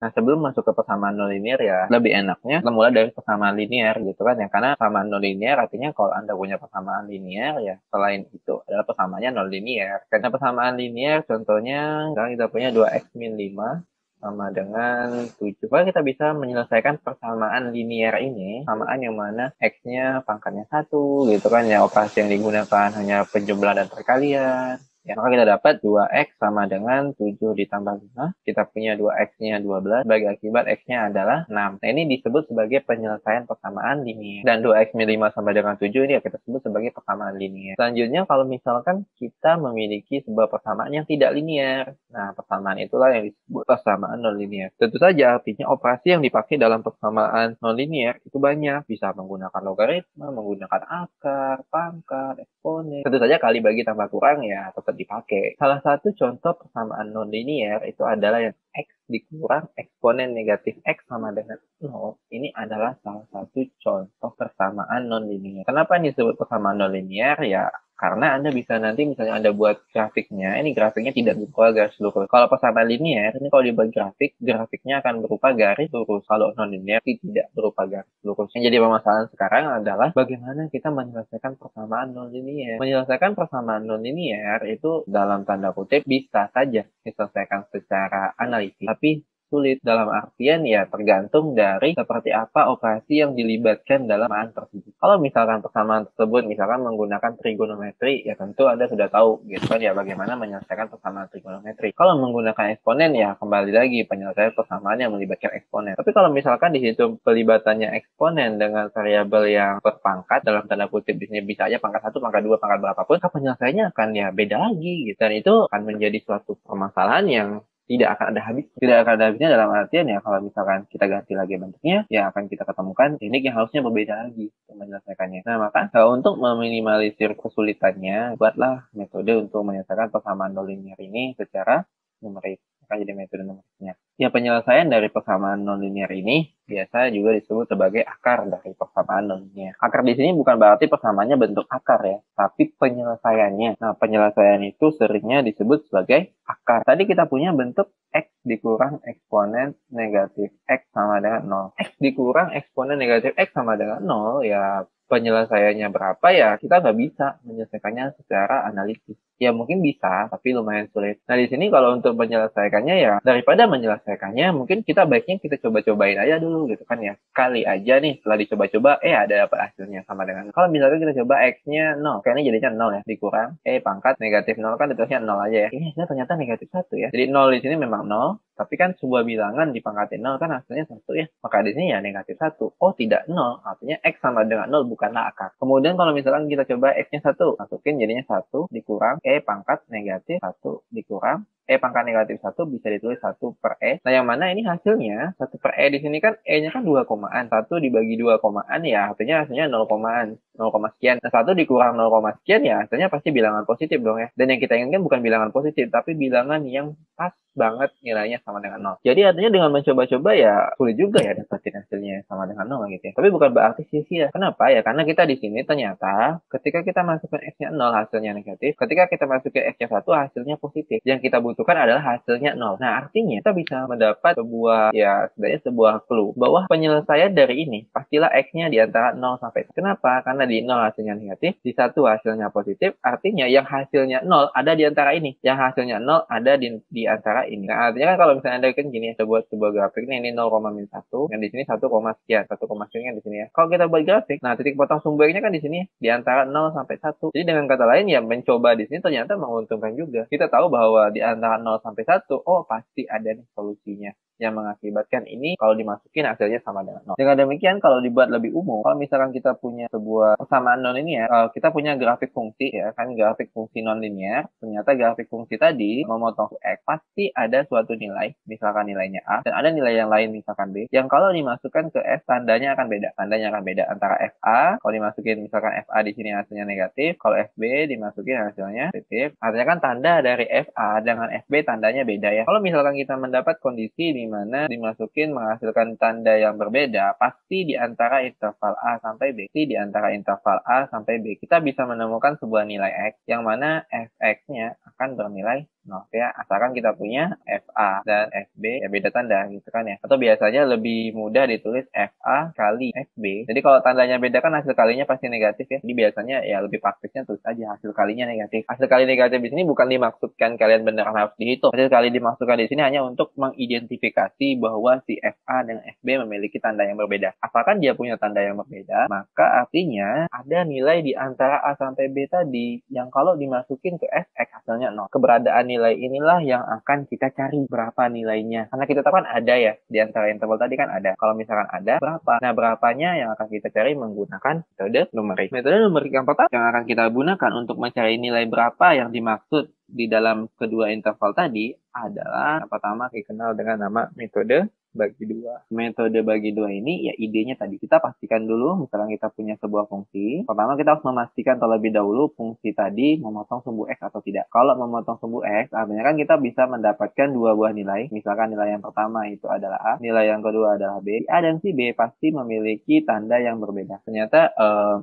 Nah, sebelum masuk ke persamaan non linear ya, lebih enaknya kita mulai dari persamaan linear gitu kan ya. Karena persamaan non linear artinya kalau Anda punya persamaan linear ya, selain itu adalah persamaannya non linear. Karena persamaan linear contohnya, sekarang kita punya 2x min 5 sama dengan 7. Kalau kita bisa menyelesaikan persamaan linear ini, persamaan yang mana x-nya pangkatnya 1 gitu kan ya, operasi yang digunakan hanya penjumlahan dan perkalian. Ya, maka kita dapat 2x sama dengan 7 ditambah 5. Kita punya 2x-nya 12, bagi akibat x-nya adalah 6. Nah, ini disebut sebagai penyelesaian persamaan linear. Dan 2x min 5 sama dengan 7 ini kita sebut sebagai persamaan linear. Selanjutnya, kalau misalkan kita memiliki sebuah persamaan yang tidak linear. Nah, persamaan itulah yang disebut persamaan non-linear. Tentu saja artinya operasi yang dipakai dalam persamaan non-linear itu banyak. Bisa menggunakan logaritma, menggunakan akar, pangkat, eksponen. Tentu saja kali bagi tambah kurang ya tetap dipakai. Salah satu contoh persamaan non-linear itu adalah yang x dikurang eksponen negatif x sama dengan 0. Ini adalah salah satu contoh persamaan non-linear. Kenapa ini disebut persamaan non-linear? Ya, karena Anda bisa nanti misalnya Anda buat grafiknya, ini grafiknya tidak berupa garis lurus. Kalau persamaan linear, ini kalau dibuat grafik, grafiknya akan berupa garis lurus. Kalau non-linear, tidak berupa garis lurus. Yang jadi permasalahan sekarang adalah bagaimana kita menyelesaikan persamaan non-linear. Menyelesaikan persamaan non-linear itu dalam tanda kutip bisa saja diselesaikan secara analitis, tapi sulit dalam artian ya tergantung dari seperti apa operasi yang dilibatkan dalam persamaan tersebut. Kalau misalkan persamaan tersebut misalkan menggunakan trigonometri, ya tentu Anda sudah tahu gitu kan ya bagaimana menyelesaikan persamaan trigonometri. Kalau menggunakan eksponen ya kembali lagi penyelesaian persamaan yang melibatkan eksponen. Tapi kalau misalkan di situ pelibatannya eksponen dengan variabel yang berpangkat dalam tanda kutip di sini bisa aja pangkat 1, pangkat 2, pangkat berapapun, maka penyelesaiannya akan ya beda lagi gitu. Dan itu akan menjadi suatu permasalahan yang tidak akan ada habis, tidak akan ada habisnya dalam artian ya kalau misalkan kita ganti lagi bentuknya, ya akan kita ketemukan teknik yang harusnya berbeda lagi untuk menyelesaikannya. Nah, maka untuk meminimalisir kesulitannya, buatlah metode untuk menyelesaikan persamaan nonlinear ini secara numerik. Akan jadi metode numeriknya. Ya, penyelesaian dari persamaan nonlinear ini biasa juga disebut sebagai akar dari persamaan nonlinear. Akar di sini bukan berarti persamaannya bentuk akar ya, tapi penyelesaiannya. Nah, penyelesaian itu seringnya disebut sebagai akar. Tadi kita punya bentuk x dikurang eksponen negatif x sama dengan 0. X dikurang eksponen negatif x sama dengan 0, ya penyelesaiannya berapa ya kita nggak bisa menyelesaikannya secara analitis. Ya mungkin bisa, tapi lumayan sulit. Nah di sini kalau untuk menyelesaikannya ya daripada menyelesaikannya mungkin kita baiknya kita coba-cobain aja dulu gitu kan ya. Kali aja nih setelah dicoba-coba ada dapat hasilnya sama dengan. Kalau misalnya kita coba x-nya 0, kayaknya jadinya 0 ya, dikurang pangkat negatif 0 kan ditulisnya 0 aja ya. Ini ternyata negatif 1 ya. Jadi 0 di sini memang 0, tapi kan sebuah bilangan dipangkatin 0 kan hasilnya 1 ya. Maka di sini ya negatif 1. Oh tidak 0, artinya x sama dengan 0 bukanlah akar. Kemudian kalau misalkan kita coba x-nya 1, masukin jadinya 1 dikurang pangkat negatif 1 dikurang pangkat negatif 1 bisa ditulis 1 per Nah, yang mana ini hasilnya 1 per di sini kan nya kan 2 komaan. 1 dibagi 2 komaan ya hasilnya 0 komaan. 0, sekian. Nah, 1 dikurang 0, sekian ya hasilnya pasti bilangan positif dong ya. Dan yang kita inginkan bukan bilangan positif, tapi bilangan yang pas banget nilainya sama dengan 0. Jadi artinya dengan mencoba-coba ya sulit juga ya dapetin hasilnya sama dengan 0 gitu ya. Tapi bukan berarti sia-sia. Kenapa ya? Karena kita di sini ternyata ketika kita masukkan x-nya 0 hasilnya negatif. Ketika kita masukin x-nya 1 hasilnya positif. Yang kita butuhkan adalah hasilnya 0. Nah, artinya kita bisa mendapat sebuah ya sebenarnya sebuah clue bahwa penyelesaian dari ini pastilah x-nya di antara 0 sampai 1. Kenapa? Karena di 0 hasilnya negatif, di 1 hasilnya positif, artinya yang hasilnya 0 ada di antara ini. Yang hasilnya 0 ada di antara ini. Nah, artinya kan kalau misalnya Anda kan gini, sebuah grafik ini 0, min 1, yang di sini 1, sekian, 1, sekian di sini ya. Kalau kita buat grafik, nah titik potong sumbernya kan di sini di antara 0 sampai 1. Jadi dengan kata lain ya mencoba di sini ternyata menguntungkan juga. Kita tahu bahwa di antara 0 sampai 1, oh pasti ada nih solusinya yang mengakibatkan ini kalau dimasukin hasilnya sama dengan 0. Dengan demikian kalau dibuat lebih umum, kalau misalkan kita punya sebuah persamaan non-linear, kita punya grafik fungsi ya kan, grafik fungsi non-linear, ternyata grafik fungsi tadi memotong x pasti ada suatu nilai, misalkan nilainya a, dan ada nilai yang lain misalkan b, yang kalau dimasukkan ke f tandanya akan beda. Tandanya akan beda antara fa, kalau dimasukin misalkan fa di sini hasilnya negatif, kalau fb dimasukin hasilnya positif. Artinya kan tanda dari fa dengan fb tandanya beda ya. Kalau misalkan kita mendapat kondisi di mana dimasukin menghasilkan tanda yang berbeda, pasti di antara interval A sampai B. Di antara interval A sampai B, kita bisa menemukan sebuah nilai X, yang mana fx-nya akan bernilai nol ya. Asalkan kita punya FA dan FB ya beda tanda gitu kan ya. Atau biasanya lebih mudah ditulis FA kali FB. Jadi kalau tandanya beda kan hasil kalinya pasti negatif ya. Jadi biasanya ya lebih praktisnya tulis aja hasil kalinya negatif. Hasil kali negatif di sini bukan dimaksudkan kalian beneran harus dihitung. Hasil kali dimaksudkan di sini hanya untuk mengidentifikasi bahwa si FA dan FB memiliki tanda yang berbeda. Asalkan dia punya tanda yang berbeda, maka artinya ada nilai di antara A sampai B tadi yang kalau dimasukin ke Fx hasilnya 0. Keberadaan nilai inilah yang akan kita cari berapa nilainya. Karena kita tahu kan ada ya, di antara interval tadi kan ada. Kalau misalkan ada, berapa? Nah, berapanya yang akan kita cari menggunakan metode numerik. Metode numerik yang pertama yang akan kita gunakan untuk mencari nilai berapa yang dimaksud di dalam kedua interval tadi adalah yang pertama dikenal dengan nama metode bagi dua. Metode bagi dua ini ya idenya tadi kita pastikan dulu misalkan kita punya sebuah fungsi. Pertama kita harus memastikan terlebih dahulu fungsi tadi memotong sumbu X atau tidak. Kalau memotong sumbu X artinya kan kita bisa mendapatkan dua buah nilai. Misalkan nilai yang pertama itu adalah A, nilai yang kedua adalah B. A dan si B pasti memiliki tanda yang berbeda. Ternyata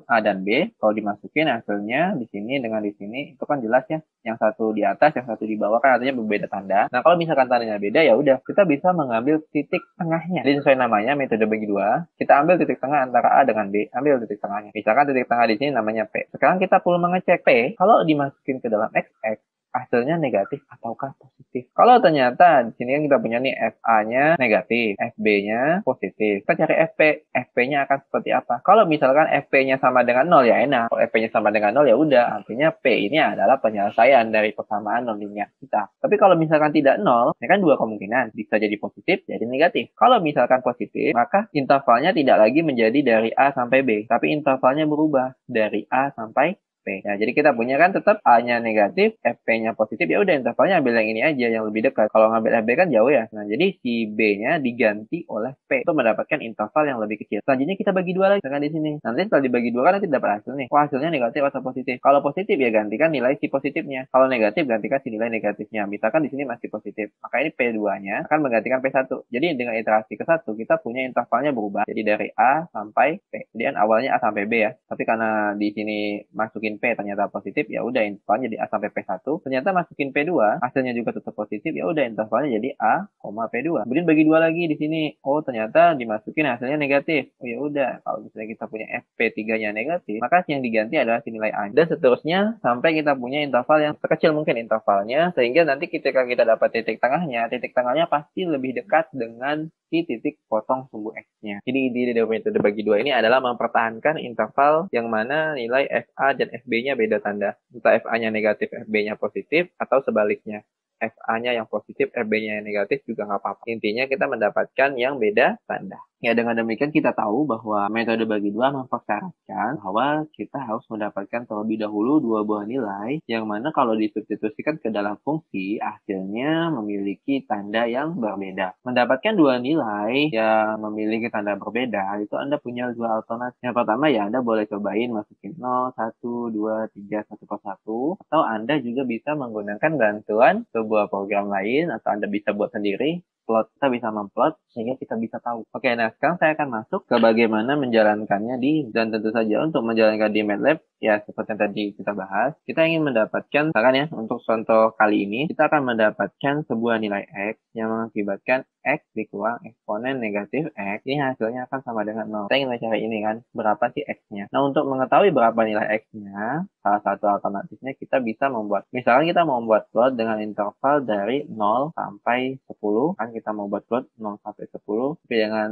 A dan B kalau dimasukin hasilnya di sini dengan di sini itu kan jelas ya. Yang satu di atas, yang satu di bawah kan artinya berbeda tanda. Nah kalau misalkan tandanya beda ya udah kita bisa mengambil titik tengahnya. Jadi sesuai namanya metode bagi dua, kita ambil titik tengah antara A dengan B, ambil titik tengahnya. Misalkan titik tengah di sini namanya P. Sekarang kita perlu mengecek P kalau dimasukin ke dalam XX hasilnya negatif ataukah positif. Kalau ternyata di sini kan kita punya nih FA-nya negatif, FB-nya positif. Kita cari FP, FP-nya akan seperti apa? Kalau misalkan FP-nya sama dengan 0 ya enak. Kalau FP-nya sama dengan 0 ya udah, artinya P ini adalah penyelesaian dari persamaan non-linear kita. Tapi kalau misalkan tidak 0, ini kan dua kemungkinan, bisa jadi positif, jadi negatif. Kalau misalkan positif, maka intervalnya tidak lagi menjadi dari A sampai B, tapi intervalnya berubah dari A sampai P. Nah, jadi kita punya kan tetap A-nya negatif, FP-nya positif, ya udah intervalnya ambil yang ini aja, yang lebih dekat. Kalau ngambil FB kan jauh ya. Nah, jadi si B-nya diganti oleh P untuk mendapatkan interval yang lebih kecil. Selanjutnya kita bagi dua lagi, misalkan di sini. Nanti setelah dibagi dua kan nanti dapat hasil nih. Wah, hasilnya negatif atau positif. Kalau positif ya gantikan nilai si positifnya. Kalau negatif gantikan si nilai negatifnya. Misalkan di sini masih positif, maka ini P2-nya akan menggantikan P1. Jadi dengan iterasi ke-1 kita punya intervalnya berubah. Jadi dari A sampai P. Jadi kan awalnya A sampai B ya. Tapi karena di sini masukin P ternyata positif, ya udah intervalnya jadi A sampai P1. Ternyata masukin P2, hasilnya juga tetap positif, ya udah intervalnya jadi A, P2. Kemudian bagi dua lagi di sini. Oh, ternyata dimasukin hasilnya negatif. Oh ya udah, kalau misalnya kita punya FP3-nya negatif, maka yang diganti adalah si nilai A. Dan seterusnya sampai kita punya interval yang terkecil mungkin intervalnya, sehingga nanti ketika kita dapat titik tengahnya pasti lebih dekat dengan si titik potong sumbu X-nya. Jadi ide dari metode bagi dua ini adalah mempertahankan interval yang mana nilai FA dan FB-nya beda tanda. Entah FA-nya negatif, FB-nya positif, atau sebaliknya. FA-nya yang positif, FB-nya yang negatif juga nggak apa-apa. Intinya kita mendapatkan yang beda tanda. Ya, dengan demikian kita tahu bahwa metode bagi dua mempersyaratkan bahwa kita harus mendapatkan terlebih dahulu dua buah nilai yang mana kalau disubstitusikan ke dalam fungsi hasilnya memiliki tanda yang berbeda. Mendapatkan dua nilai yang memiliki tanda berbeda itu Anda punya dua alternatif. Yang pertama ya Anda boleh cobain masukin 0, 1, 2, 3, 1 per 1, atau Anda juga bisa menggunakan bantuan sebuah program lain atau Anda bisa buat sendiri. Kita bisa memplot sehingga kita bisa tahu. Oke, nah sekarang saya akan masuk ke bagaimana menjalankannya dan tentu saja untuk menjalankan di MATLAB ya seperti yang tadi kita bahas, kita ingin mendapatkan misalkan ya untuk contoh kali ini kita akan mendapatkan sebuah nilai X yang mengakibatkan X dikurang eksponen negatif X. Ini hasilnya akan sama dengan 0. Kita ingin mencari ini kan, berapa sih X-nya. Nah, untuk mengetahui berapa nilai X-nya, salah satu alternatifnya kita bisa membuat, misalkan kita mau membuat plot dengan interval dari 0 sampai 10, kan kita mau buat plot 0 sampai 10, tapi dengan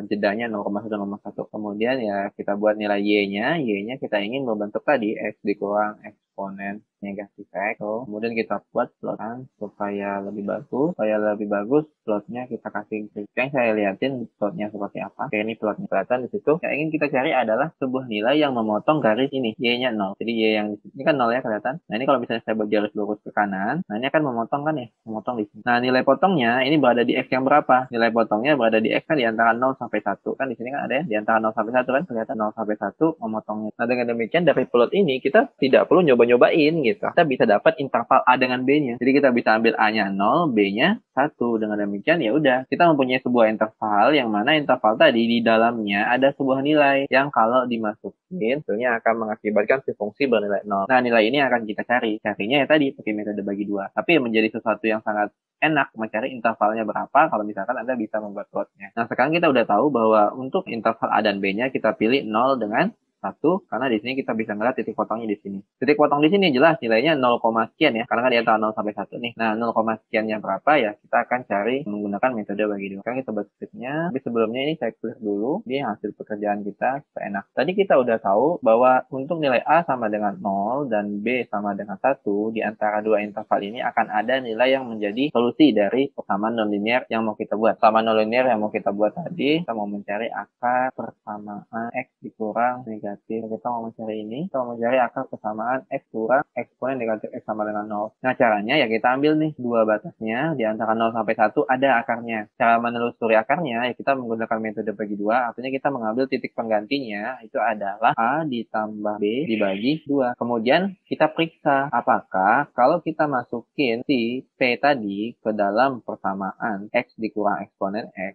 jedanya 0,1, 0,1. Kemudian ya kita buat nilai Y-nya kita ingin membentuk tadi X dikurang eksponen negatif X. So, kemudian kita buat plotan supaya lebih bagus plotnya kita kasih klik. Yang saya liatin plotnya seperti apa. Oke, ini plotnya kelihatan di situ. Yang ingin kita cari adalah sebuah nilai yang memotong garis ini, Y-nya 0. Jadi Y yang di sini ini kan 0 ya kelihatan. Nah, ini kalau misalnya saya buat garis lurus ke kanan, nah ini akan memotong kan ya, memotong di sini. Nah, nilai potongnya ini berada di X yang berapa? Nilai potongnya berada di X kan di antara 0 sampai 1. Kan di sini kan ada ya, di antara 0 sampai 1 kan kelihatan 0 sampai 1 memotongnya. Nah, dengan demikian dari plot ini kita tidak perlu nyoba-nyobain gitu. gitu. Kita bisa dapat interval A dengan B-nya. Jadi kita bisa ambil A-nya 0, B-nya 1. Dengan demikian ya udah, kita mempunyai sebuah interval yang mana interval tadi di dalamnya ada sebuah nilai yang kalau dimasukin tentunya akan mengakibatkan si fungsi bernilai 0. Nah, nilai ini akan kita cari. Carinya ya tadi pakai metode bagi dua. Tapi menjadi sesuatu yang sangat enak mencari intervalnya berapa kalau misalkan Anda bisa membuat plotnya. Nah, sekarang kita udah tahu bahwa untuk interval A dan B-nya kita pilih 0 dengan 1, karena di sini kita bisa ngeliat titik potongnya di sini. Titik potong di sini jelas nilainya 0, sekian ya, karena kan di antara 0 sampai 1 nih. Nah, 0, sekiannya berapa ya, kita akan cari menggunakan metode bagi dua. Sekarang kita buat scriptnya, tapi sebelumnya ini saya clear dulu, ini hasil pekerjaan kita supaya enak. Tadi kita udah tahu bahwa untuk nilai A sama dengan 0 dan B sama dengan 1, di antara dua interval ini akan ada nilai yang menjadi solusi dari persamaan nonlinear yang mau kita buat. Persamaan nonlinear yang mau kita buat tadi, kita mau mencari akar persamaan X dikurang negatif. Kita mau mencari ini, kita mau mencari akar persamaan X kurang eksponen negatif X sama dengan 0. Nah, caranya ya kita ambil nih dua batasnya, di antara 0 sampai 1 ada akarnya. Cara menelusuri akarnya ya kita menggunakan metode bagi dua, artinya kita mengambil titik penggantinya, itu adalah A ditambah B dibagi 2. Kemudian kita periksa apakah kalau kita masukin si P tadi ke dalam persamaan X dikurang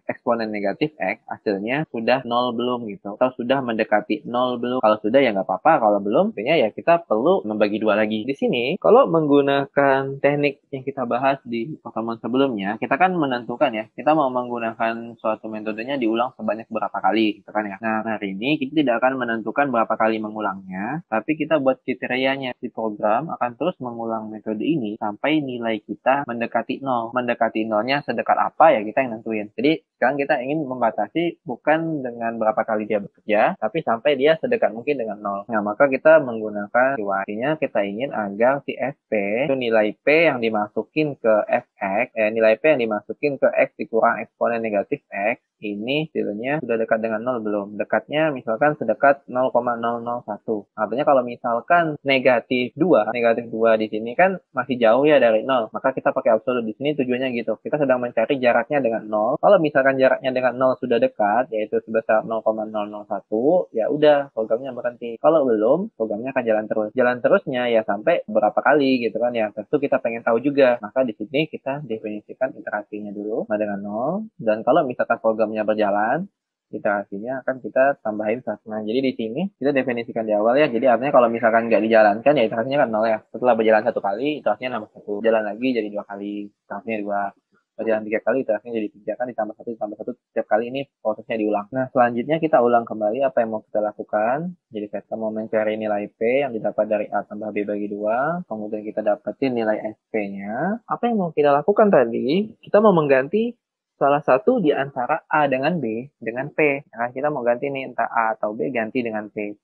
eksponen negatif X, hasilnya sudah 0 belum gitu, atau sudah mendekati 0 belum. Kalau sudah ya nggak apa-apa, kalau belum artinya ya kita perlu membagi dua lagi. Di sini kalau menggunakan teknik yang kita bahas di pertemuan sebelumnya, kita kan menentukan ya, kita mau menggunakan suatu metodenya diulang sebanyak berapa kali gitu kan ya. Nah, hari ini kita tidak akan menentukan berapa kali mengulangnya, tapi kita buat kriterianya. Di program akan terus mengulang metode ini sampai nilai kita mendekati 0. Mendekati 0-nya sedekat apa ya kita yang nentuin. Jadi sekarang kita ingin membatasi bukan dengan berapa kali dia bekerja, tapi sampai dia sedekat mungkin dengan 0. Nah, maka kita menggunakan artinya kita ingin agar si Fp itu nilai P yang dimasukin ke Fx, nilai P yang dimasukin ke X dikurang eksponen negatif X, ini hasilnya sudah dekat dengan 0 belum? Dekatnya misalkan sedekat 0,001. Artinya kalau misalkan negatif 2 di sini kan masih jauh ya dari 0. Maka kita pakai absolut di sini tujuannya gitu. Kita sedang mencari jaraknya dengan 0. Kalau misalkan jaraknya dengan 0 sudah dekat, yaitu sebesar 0,001, ya udah programnya berhenti. Kalau belum, programnya akan jalan terus. Jalan terusnya ya sampai berapa kali gitu kan ya. Tentu kita pengen tahu juga. Maka di sini kita definisikan iterasinya dulu sama dengan 0. Dan kalau misalkan programnya berjalan, iterasinya akan kita tambahin satu. Nah, jadi di sini kita definisikan di awal ya. Jadi artinya kalau misalkan nggak dijalankan ya iterasinya kan 0 ya. Setelah berjalan satu kali, iterasinya nambah 1. Jalan lagi jadi 2 kali, iterasinya 2. Berjalan 3 kali, iterasinya jadi 3 kan, ditambah 1. Setiap kali ini prosesnya diulang. Nah, selanjutnya kita ulang kembali apa yang mau kita lakukan. Jadi kita mau mencari nilai P yang didapat dari A tambah B bagi 2. Kemudian kita dapetin nilai SP-nya. Apa yang mau kita lakukan tadi? Kita mau mengganti salah satu di antara A dengan B dengan P. Nah, kita mau ganti nih entah A atau B ganti dengan P.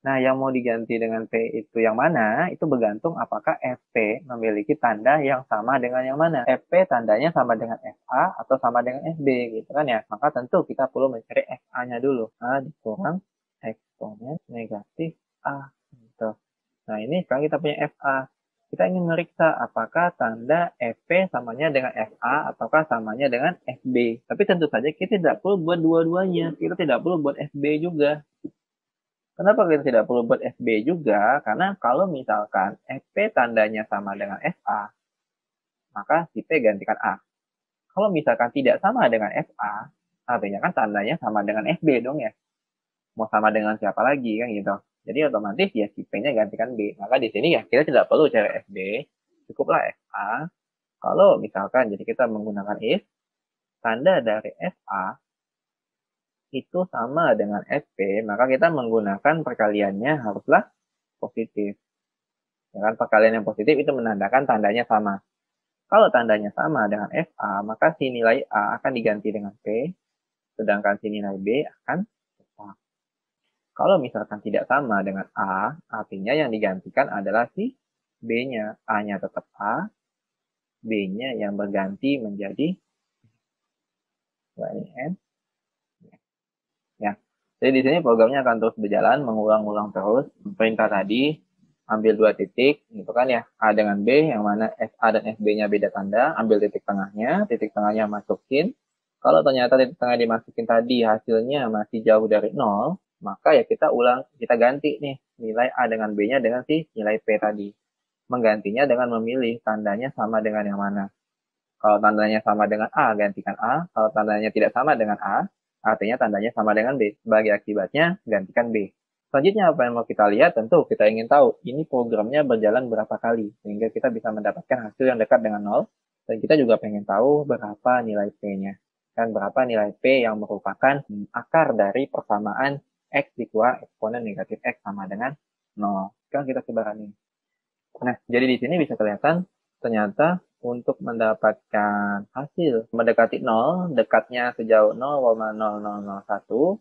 Nah, yang mau diganti dengan P itu yang mana? Itu bergantung apakah FP memiliki tanda yang sama dengan yang mana. FP tandanya sama dengan FA atau sama dengan FB gitu kan ya. Maka tentu kita perlu mencari FA-nya dulu. A dikurang eksponen negatif A. Gitu. Nah, ini sekarang kita punya FA. Kita ingin meriksa apakah tanda FP samanya dengan FA ataukah samanya dengan FB. Tapi tentu saja kita tidak perlu buat dua-duanya. Kita tidak perlu buat FB juga. Kenapa kita tidak perlu buat FB juga? Karena kalau misalkan FP tandanya sama dengan FA, maka si P gantikan A. Kalau misalkan tidak sama dengan FA, artinya kan tandanya sama dengan FB dong ya. Mau sama dengan siapa lagi kan gitu. Jadi otomatis ya si P-nya gantikan B. Maka di sini ya kita tidak perlu cari FB, cukuplah FA. Kalau misalkan jadi kita menggunakan if, tanda dari FA itu sama dengan FP, maka kita menggunakan perkaliannya haruslah positif. Ya kan, perkalian yang positif itu menandakan tandanya sama. Kalau tandanya sama dengan FA, maka si nilai A akan diganti dengan P, sedangkan si nilai B akan tetap. Kalau misalkan tidak sama dengan A, artinya yang digantikan adalah si B-nya. A-nya tetap A, B-nya yang berganti menjadi N. Ya. Jadi di sini programnya akan terus berjalan, mengulang-ulang terus. Perintah tadi, ambil 2 titik, gitu kan ya. A dengan B, yang mana FA dan FB-nya beda tanda. Ambil titik tengahnya masukin. Kalau ternyata titik tengah dimasukin tadi hasilnya masih jauh dari 0, maka ya kita ganti nih nilai A dengan B-nya dengan si nilai P tadi. menggantinya dengan memilih tandanya sama dengan yang mana. Kalau tandanya sama dengan A, gantikan A. Kalau tandanya tidak sama dengan A, artinya tandanya sama dengan B. Sebagai akibatnya, gantikan B. Selanjutnya apa yang mau kita lihat? Tentu kita ingin tahu ini programnya berjalan berapa kali. Sehingga kita bisa mendapatkan hasil yang dekat dengan 0. Dan kita juga pengen tahu berapa nilai P-nya. Dan berapa nilai P yang merupakan akar dari persamaan X dikurangi eksponen negatif X sama dengan 0. Sekarang kita coba running. Nah, jadi di sini bisa kelihatan ternyata untuk mendapatkan hasil mendekati 0, dekatnya sejauh 0,0001,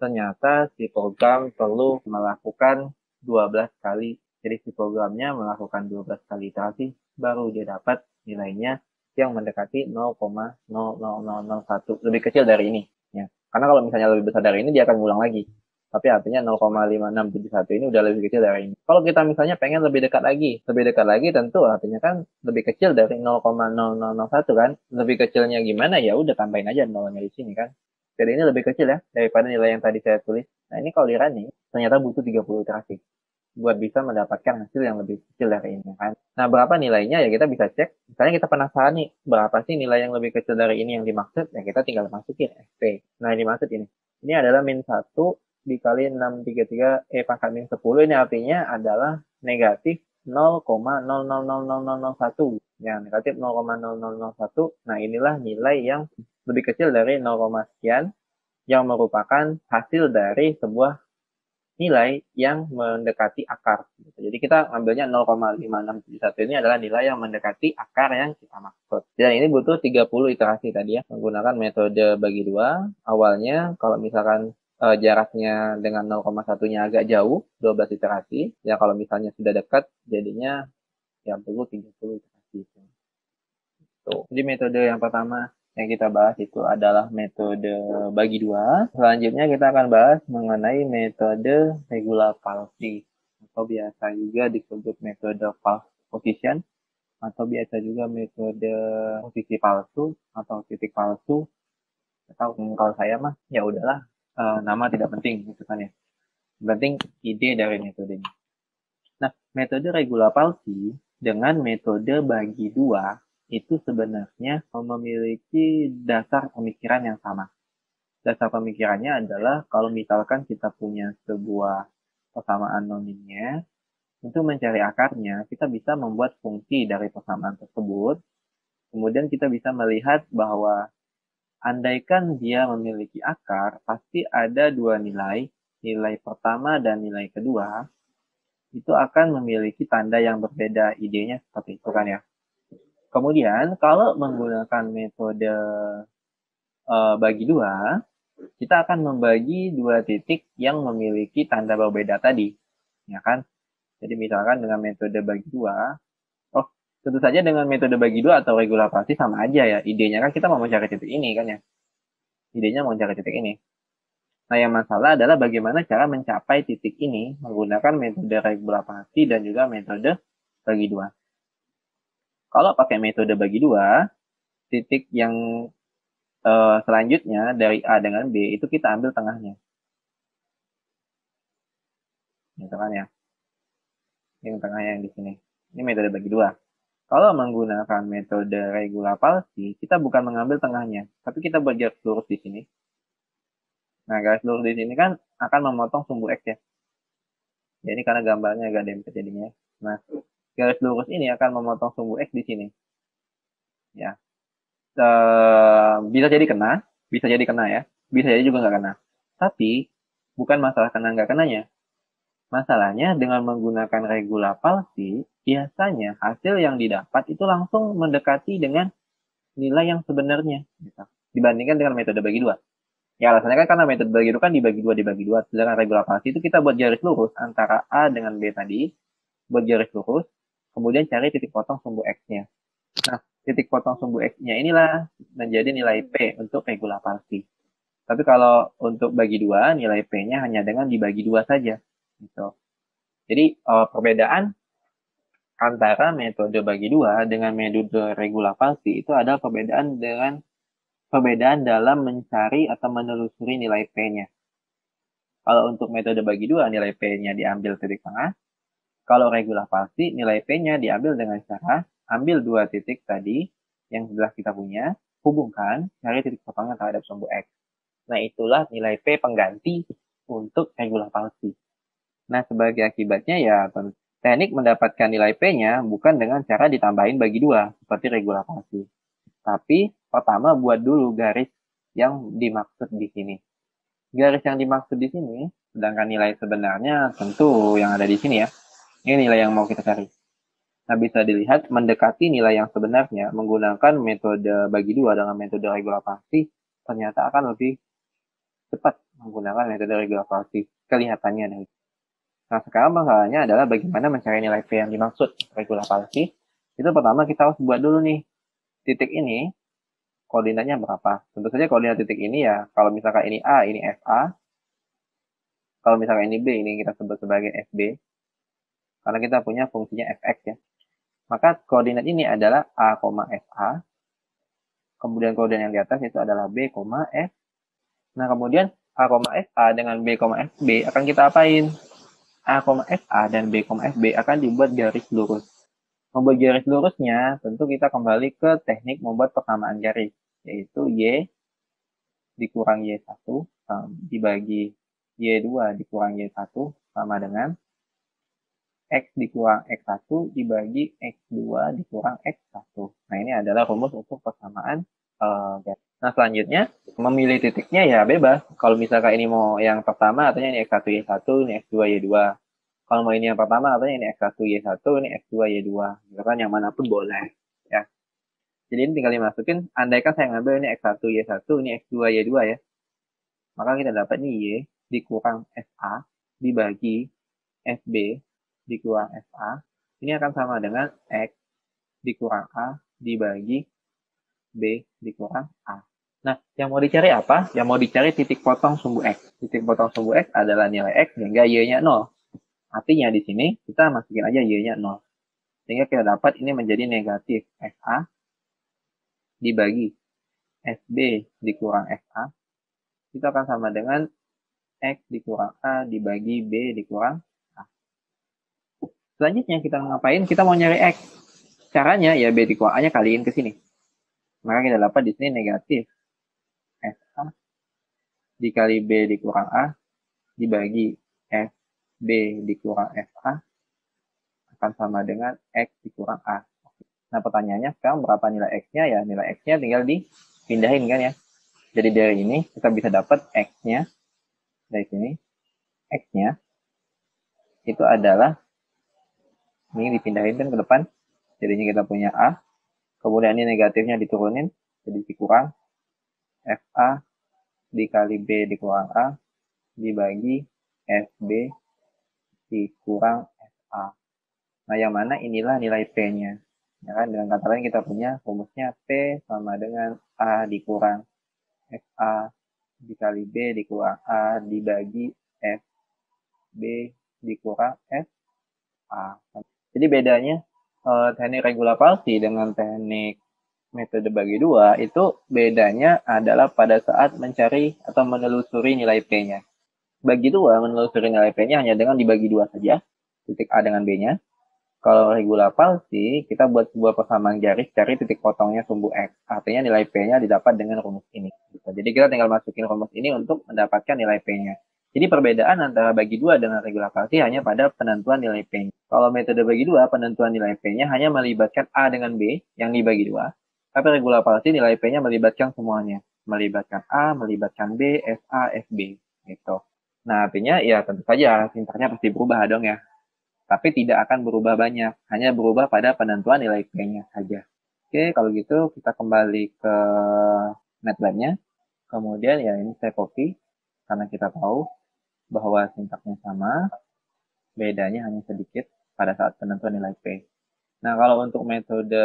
ternyata si program perlu melakukan 12 kali. Jadi si programnya melakukan 12 kali iterasi, baru dia dapat nilainya yang mendekati 0,00001. Lebih kecil dari ini. Ya. Karena kalau misalnya lebih besar dari ini, dia akan ngulang lagi. Tapi artinya 0,5671 ini udah lebih kecil dari ini. Kalau kita misalnya pengen lebih dekat lagi tentu artinya kan lebih kecil dari 0,0001 kan. Lebih kecilnya gimana ya udah tambahin aja nolnya di sini kan. Jadi ini lebih kecil ya daripada nilai yang tadi saya tulis. Nah ini kalau di running ternyata butuh 30 iterasi buat bisa mendapatkan hasil yang lebih kecil dari ini kan. Nah berapa nilainya ya kita bisa cek. Misalnya kita penasaran nih berapa sih nilai yang lebih kecil dari ini yang dimaksud. Ya kita tinggal masukin SP. Nah yang dimaksud ini. Ini adalah min 1 dikali 633 pangkat min 10. Ini artinya adalah negatif 0,000001. Ya negatif 0,0001. Nah inilah nilai yang lebih kecil dari 0, sekian yang merupakan hasil dari sebuah nilai yang mendekati akar. Jadi kita ambilnya 0,5671 ini adalah nilai yang mendekati akar yang kita maksud. Dan ini butuh 30 iterasi tadi ya, menggunakan metode bagi dua. Awalnya kalau misalkan jaraknya dengan 0,1-nya agak jauh, 12 iterasi. Ya kalau misalnya sudah dekat, jadinya ya perlu 30 iterasi. Tuh. Jadi metode yang pertama yang kita bahas itu adalah metode bagi dua. Selanjutnya kita akan bahas mengenai metode regular palsy atau biasa juga disebut metode false position atau biasa juga metode posisi palsu atau titik palsu. Atau kalau saya mah ya udahlah nama tidak penting gitu kan ya. Yang penting ide dari metode ini. Nah, metode regular palsy dengan metode bagi dua itu sebenarnya memiliki dasar pemikiran yang sama. Dasar pemikirannya adalah kalau misalkan kita punya sebuah persamaan nonlinear, untuk mencari akarnya, kita bisa membuat fungsi dari persamaan tersebut. Kemudian kita bisa melihat bahwa andaikan dia memiliki akar, pasti ada dua nilai. Nilai pertama dan nilai kedua, itu akan memiliki tanda yang berbeda. Idenya seperti itu kan ya. Kemudian kalau menggunakan metode bagi dua, kita akan membagi dua titik yang memiliki tanda berbeda tadi, ya kan? Jadi misalkan dengan metode bagi dua, tentu saja dengan metode bagi dua atau regular palsy sama aja ya. Idenya kan kita mau mencari titik ini kan ya. Idenya mau mencari titik ini. Nah yang masalah adalah bagaimana cara mencapai titik ini menggunakan metode regular palsy dan juga metode bagi dua. Kalau pakai metode bagi dua, titik yang selanjutnya dari A dengan B itu kita ambil tengahnya. Gitu kan ya. Yang tengahnya yang di sini. Ini metode bagi dua. Kalau menggunakan metode regular palsy, kita bukan mengambil tengahnya, tapi kita buat garis lurus di sini. Nah, garis lurus di sini kan akan memotong sumbu X ya. Jadi karena gambarnya agak dempet jadinya. Nah, garis lurus ini akan memotong sumbu X di sini. Ya. Bisa jadi kena ya, bisa jadi juga nggak kena. Tapi bukan masalah kena nggak kenanya. Masalahnya dengan menggunakan regular palsy, biasanya hasil yang didapat itu langsung mendekati dengan nilai yang sebenarnya, gitu. Dibandingkan dengan metode bagi dua. Ya alasannya kan karena metode bagi dua kan dibagi dua. Sedangkan regular palsy itu kita buat garis lurus antara A dengan B tadi, buat garis lurus, kemudian cari titik potong sumbu X-nya. Nah, titik potong sumbu X-nya inilah menjadi nilai P untuk regular palsy. Tapi kalau untuk bagi dua, nilai P-nya hanya dengan dibagi dua saja. Gitu. Jadi perbedaan antara metode bagi dua dengan metode regular palsy itu ada perbedaan dalam mencari atau menelusuri nilai P-nya. Kalau untuk metode bagi dua, nilai P-nya diambil titik tengah. Kalau regular-palsi, nilai P-nya diambil dengan cara ambil dua titik tadi yang sudah kita punya, hubungkan, cari titik potongnya terhadap sumbu X. Nah, itulah nilai P pengganti untuk regular-palsi. Nah, sebagai akibatnya ya teknik mendapatkan nilai P-nya bukan dengan cara ditambahin bagi dua, seperti regular-palsi. Tapi, pertama buat dulu garis yang dimaksud di sini. Garis yang dimaksud di sini, sedangkan nilai sebenarnya tentu yang ada di sini ya. Ini nilai yang mau kita cari. Nah, bisa dilihat mendekati nilai yang sebenarnya menggunakan metode bagi dua dengan metode regular-palsi ternyata akan lebih cepat menggunakan metode regular-palsi. Kelihatannya dari. Nah, sekarang masalahnya adalah bagaimana mencari nilai P yang dimaksud regular-palsi. Itu pertama kita harus buat dulu nih. Titik ini, koordinatnya berapa? Tentu saja koordinat titik ini ya, kalau misalkan ini A, ini FA. Kalau misalkan ini B, ini kita sebut sebagai FB. Karena kita punya fungsinya fx ya. Maka koordinat ini adalah A, FA. Kemudian koordinat yang di atas itu adalah B, F. Nah, kemudian A, FA dengan B, FB akan kita apain? A, FA dan B, FB akan dibuat garis lurus. Membuat garis lurusnya, tentu kita kembali ke teknik membuat persamaan garis, yaitu Y dikurang Y1 dibagi Y2 dikurang Y1 sama dengan X dikurang X1 dibagi X2 dikurang X1. Nah, ini adalah rumus untuk persamaan garis. Nah, selanjutnya, memilih titiknya ya bebas. Kalau misalkan ini mau yang pertama, artinya ini X1, Y1, ini X2, Y2. Kalau mau ini yang pertama, artinya ini X1, Y1, ini X2, Y2. Gitu kan, yang manapun boleh. Ya. Jadi ini tinggal dimasukin, andaikan saya ngambil ini X1, Y1, ini X2, Y2 ya. Maka kita dapat ini Y dikurang FA dibagi FB dikurang FA. Ini akan sama dengan X dikurang A dibagi B dikurang A. Nah, yang mau dicari apa? Yang mau dicari titik potong sumbu X. Titik potong sumbu X adalah nilai X hingga Y-nya 0. Artinya di sini kita masukin aja Y-nya 0. Sehingga kita dapat ini menjadi negatif FA dibagi FB dikurang FA. Itu akan sama dengan X dikurang A dibagi B dikurang A. Selanjutnya kita ngapain? Kita mau nyari X. Caranya ya B dikurang A-nya kaliin ke sini. Maka kita dapat di sini negatif FA dikali B dikurang A dibagi FB dikurang FA akan sama dengan X dikurang A. Nah, pertanyaannya sekarang berapa nilai X-nya? Ya, nilai X-nya tinggal dipindahin kan ya. Jadi dari ini kita bisa dapat X-nya. Dari sini, X-nya itu adalah, ini dipindahin kan ke depan. Jadinya kita punya A. Kemudian ini negatifnya diturunin. Jadi dikurang FA dikali B dikurang A dibagi FB dikurang FA. Nah, yang mana inilah nilai P-nya. Ya kan? Dengan kata lain kita punya rumusnya P sama dengan A dikurang FA dikali B dikurang A dibagi FB dikurang FA. Jadi bedanya teknik regular palsi dengan teknik metode bagi dua itu bedanya adalah pada saat mencari atau menelusuri nilai P-nya. Bagi dua menelusuri nilai P-nya hanya dengan dibagi dua saja, titik A dengan B-nya. Kalau regular palsi, kita buat sebuah persamaan garis, cari titik potongnya sumbu X. Artinya nilai P-nya didapat dengan rumus ini. Jadi kita tinggal masukin rumus ini untuk mendapatkan nilai P-nya. Jadi perbedaan antara bagi dua dengan regular palsi hanya pada penentuan nilai P-nya. Kalau metode bagi dua, penentuan nilai P-nya hanya melibatkan A dengan B yang dibagi dua. Tapi regular palsi nilai P-nya melibatkan semuanya. Melibatkan A, melibatkan B, FA, FB. Gitu. Nah, artinya ya tentu saja sintaknya pasti berubah dong ya. Tapi tidak akan berubah banyak, hanya berubah pada penentuan nilai P-nya saja. Oke, kalau gitu kita kembali ke MATLAB-nya. Kemudian ya ini saya copy, karena kita tahu bahwa sintaknya sama, bedanya hanya sedikit pada saat penentuan nilai P. Nah, kalau untuk metode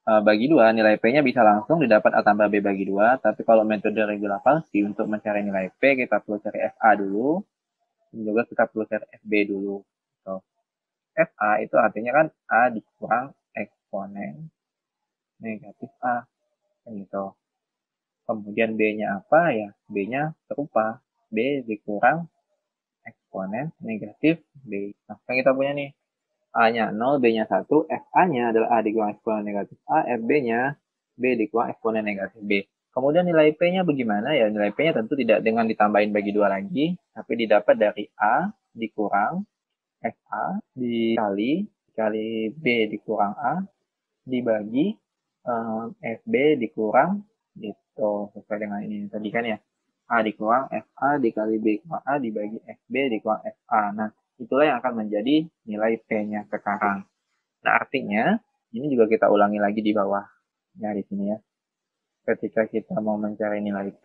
bagi dua, nilai P-nya bisa langsung didapat A tambah B bagi dua, tapi kalau metode regular palsi, untuk mencari nilai P, kita perlu cari FA dulu, dan juga kita perlu cari FB dulu. So, FA itu artinya kan A dikurang eksponen negatif A. Kan gitu. Kemudian B-nya apa ya? B-nya serupa. B dikurang eksponen negatif B. Nah, kan kita punya nih. A-nya 0, B-nya 1, FA-nya adalah A dikurang eksponen negatif A, FB-nya B dikurang eksponen negatif B. Kemudian nilai P-nya bagaimana? Ya, nilai P-nya tentu tidak dengan ditambahin bagi 2 lagi, tapi didapat dari A dikurang FA dikali B dikurang A dibagi FB dikurang itu sesuai dengan ini tadi kan ya. A dikurang FA dikali B kurang A dibagi FB dikurang FA. Nah, itulah yang akan menjadi nilai P-nya sekarang. Nah, artinya ini juga kita ulangi lagi di bawah. Ya, di sini ya. Ketika kita mau mencari nilai P,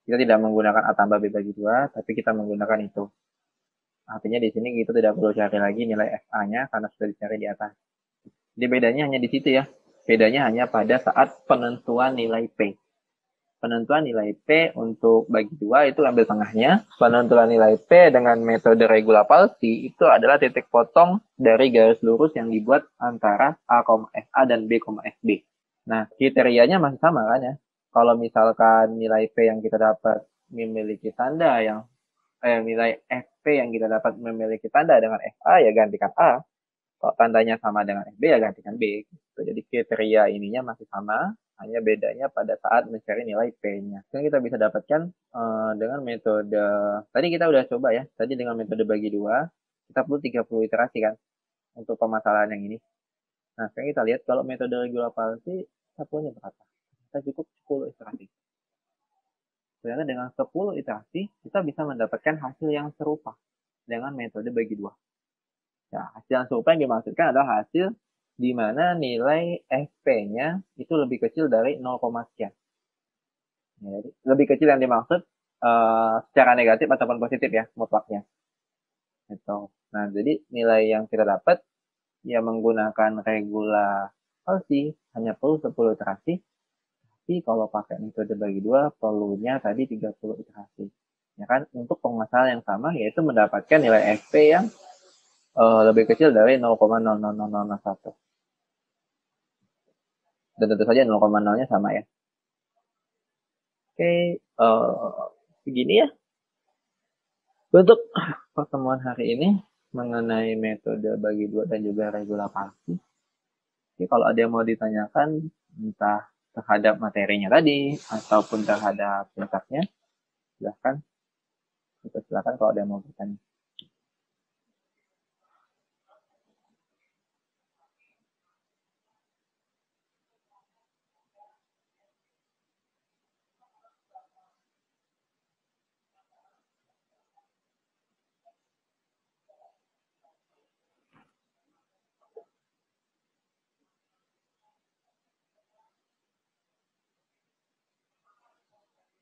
kita tidak menggunakan A tambah B bagi 2, tapi kita menggunakan itu. Artinya di sini kita tidak perlu cari lagi nilai FA-nya karena sudah dicari di atas. Jadi bedanya hanya di situ ya. Bedanya hanya pada saat penentuan nilai P. Penentuan nilai P untuk bagi 2 itu ambil tengahnya. Penentuan nilai P dengan metode regula palsi itu adalah titik potong dari garis lurus yang dibuat antara A, FA dan B, FB. Nah, kriterianya masih sama kan ya. Kalau misalkan nilai P yang kita dapat memiliki tanda yang nilai FP yang kita dapat memiliki tanda dengan FA ya gantikan A. Kalau tandanya sama dengan FB ya gantikan B. Gitu. Jadi kriteria ininya masih sama, hanya bedanya pada saat mencari nilai P-nya. Sekarang kita bisa dapatkan dengan metode, tadi kita udah coba ya, tadi dengan metode bagi 2, kita perlu 30 iterasi kan untuk permasalahan yang ini. Nah, sekarang kita lihat kalau metode regula palsi, kita punya berapa? Kita cukup 10 iterasi. Ternyata dengan 10 iterasi, kita bisa mendapatkan hasil yang serupa dengan metode bagi 2. Ya, hasil yang serupa yang dimaksudkan adalah hasil di mana nilai FP-nya itu lebih kecil dari 0, sekian. Ya, jadi lebih kecil yang dimaksud secara negatif ataupun positif ya, mutlaknya. Gitu. Nah, jadi nilai yang kita dapat ya menggunakan regula palsi hanya perlu 10 iterasi. Tapi kalau pakai metode bagi 2 perlunya tadi 30 iterasi. Ya kan, untuk permasalahan yang sama yaitu mendapatkan nilai FP yang lebih kecil dari 0,00001. Dan tentu saja 0,0-nya sama ya. Oke, begini ya. Untuk pertemuan hari ini mengenai metode bagi 2 dan juga regula palsi. Oke, kalau ada yang mau ditanyakan, entah terhadap materinya tadi, ataupun terhadap sintaksnya, silahkan. Silakan kalau ada yang mau bertanya.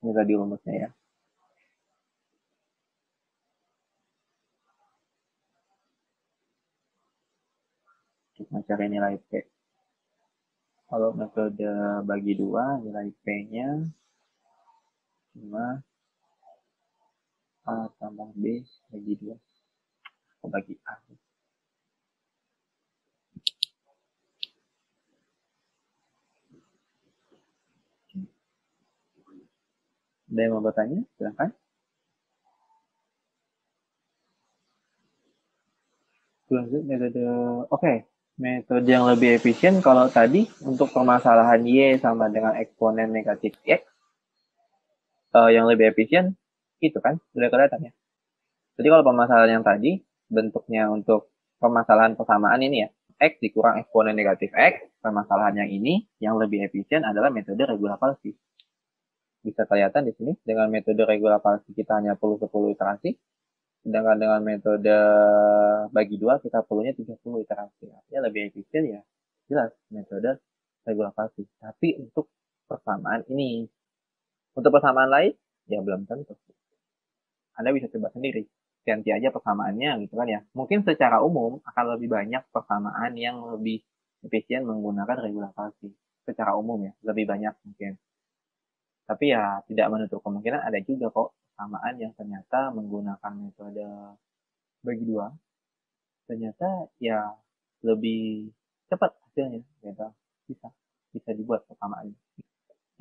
Ini tadi rumusnya ya. Kita cari nilai P. Kalau metode bagi 2, nilai P-nya cuma A tambah B bagi 2. Atau bagi A. Ada yang mau bertanya? Silahkan. Metode, oke. Metode yang lebih efisien kalau tadi untuk permasalahan Y sama dengan eksponen negatif X, yang lebih efisien itu kan, sudah kelihatan ya. Jadi kalau permasalahan yang tadi, bentuknya untuk permasalahan persamaan ini ya, X dikurang eksponen negatif X, permasalahan yang ini, yang lebih efisien adalah metode regula palsi. Bisa kelihatan di sini, dengan metode regula palsi kita hanya perlu 10 iterasi, sedangkan dengan metode bagi 2 kita perlunya 30 iterasi. Artinya lebih efisien ya, jelas metode regula palsi. Tapi untuk persamaan ini, untuk persamaan lain, ya belum tentu. Anda bisa coba sendiri. Ganti aja persamaannya gitu kan ya. Mungkin secara umum akan lebih banyak persamaan yang lebih efisien menggunakan regula palsi. Secara umum ya, lebih banyak mungkin. Tapi ya tidak menutup kemungkinan ada juga kok persamaan yang ternyata menggunakan metode bagi 2. Ternyata ya lebih cepat hasilnya gitu. Bisa dibuat persamaannya.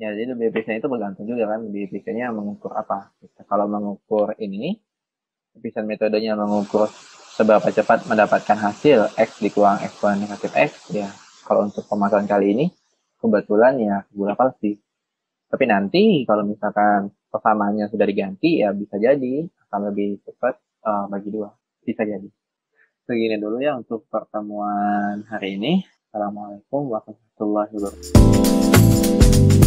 Ya, jadi lebih efisien itu bergantung juga kan, lebih efisiennya mengukur apa. Gitu. Kalau mengukur ini, efisien metodenya mengukur seberapa cepat mendapatkan hasil X dikurang eksponen negatif X, ya kalau untuk pemasaran kali ini kebetulan ya figura sih. Tapi nanti kalau misalkan persamaannya sudah diganti, ya bisa jadi akan lebih cepat bagi dua. Bisa jadi. Segini dulu ya untuk pertemuan hari ini. Assalamualaikum warahmatullahi wabarakatuh.